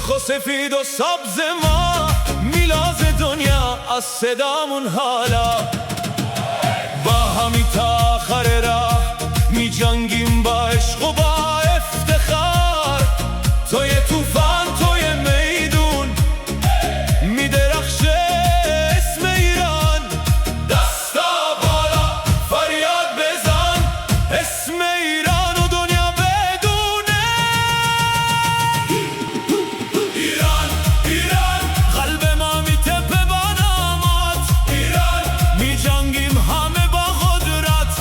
سرخ و سفید و سبز ما، میلاز دنیا از صدامون حالا. با همی تا آخر راه می جنگیم با عشق و با افتخار. توی طوفان توی میدون می درخشه اسم ایران. دستا بالا فریاد بزن، اسم ایران و دنیا بدونه. ایران ایران قلب ما می تپه با نامات. ایران می جنگیم همه با قدرت،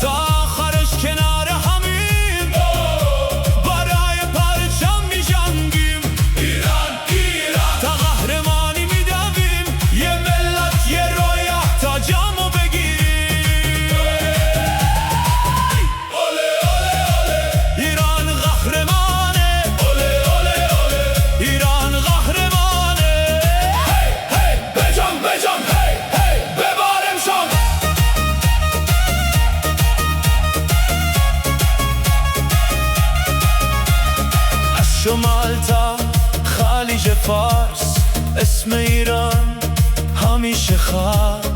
تا آخرش کنار همیم برای پرچم می جنگیم. ایران ایران تا قهرمانی می دویم، یه ملت یه رویا تا جامو بگیریم. اوله اوله اوله ایران قهرمانه، اوله اوله اوله ایران قهرمانه. هی هی بجام بجام، هی هی ببارم شام. از شمال تا خلیج فارس، اسم ایران همیشه خاص.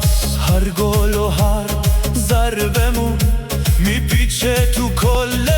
هر گل و هر ضربمون میپیچه تو کل